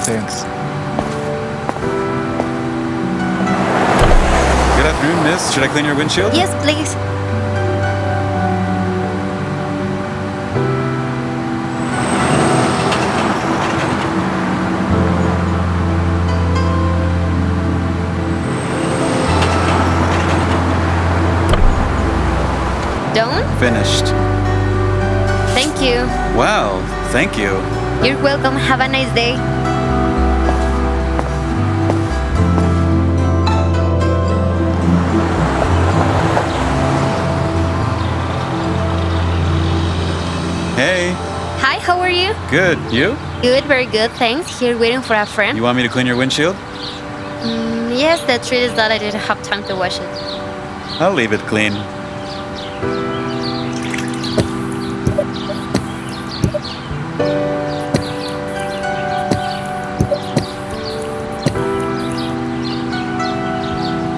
Thanks. Good afternoon, miss. Should I clean your windshield? Yes, please. Done? Finished. Thank you. Wow, thank you. You're welcome. Have a nice day. Hey, Hi, how are you? good. You? Good, very good. Thanks. Here waiting for a friend. You want me to clean your windshield? Yes, the truth is that I didn't have time to wash it. I'll leave it clean.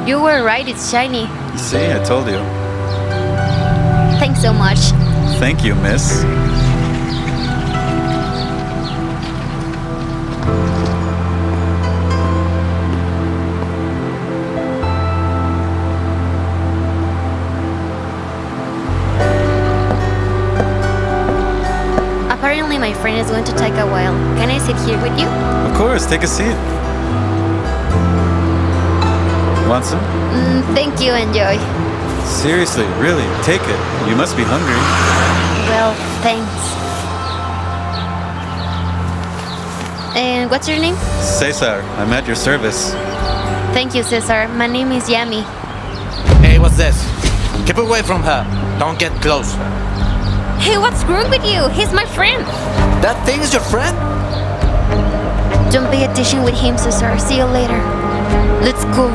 You were right, it's shiny. See, I told you. Thanks so much. Thank you, miss. Apparently my friend is going to take a while. Can I sit here with you? Of course, take a seat. Want some? Thank you, enjoy. Seriously, really, take it. You must be hungry. Well, thanks. And what's your name? Cesar, I'm at your service. Thank you, Cesar. My name is Yami. Hey, what's this? Keep away from her. Don't get close. Hey, what's wrong with you? He's my friend. That thing is your friend? Don't pay attention with him, Cesar. See you later. Let's go.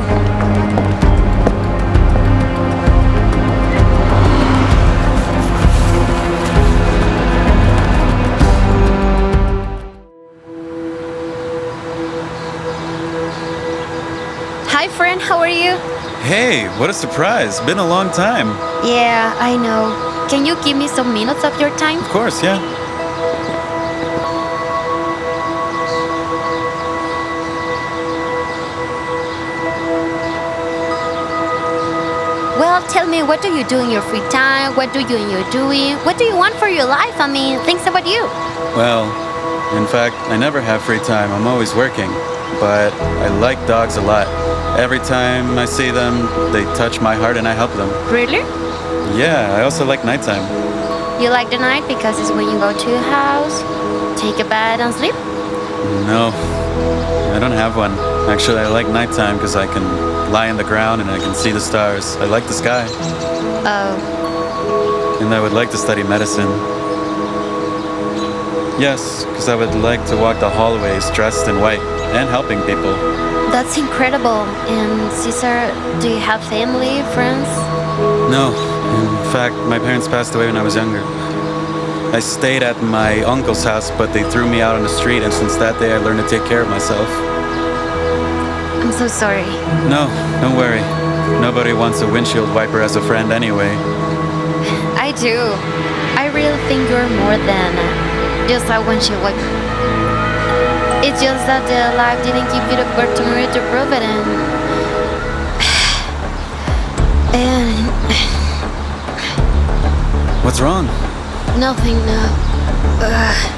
Hi, friend. How are you? Hey, what a surprise. Been a long time. Yeah, I know. Can you give me some minutes of your time? Of course, yeah. Well, tell me, what do you do in your free time? What do you enjoy doing? What do you want for your life? I mean, things about you. Well, in fact, I never have free time. I'm always working. But I like dogs a lot. Every time I see them, they touch my heart and I help them. Really? Yeah, I also like nighttime. You like the night because it's when you go to your house, take a bath and sleep? No, I don't have one. Actually, I like nighttime because I can lie on the ground and I can see the stars. I like the sky. Oh, And I would like to study medicine. Yes, because I would like to walk the hallways dressed in white and helping people. that's incredible. And Cesar, do you have family, friends? No, in fact, my parents passed away when I was younger. I stayed at my uncle's house, but they threw me out on the street, and since that day I learned to take care of myself. I'm so sorry. No, don't worry. Nobody wants a windshield wiper as a friend anyway. I do. I really think you're more than just a windshield wiper. It's just that the life didn't give you the opportunity to prove it, and What's wrong? nothing now.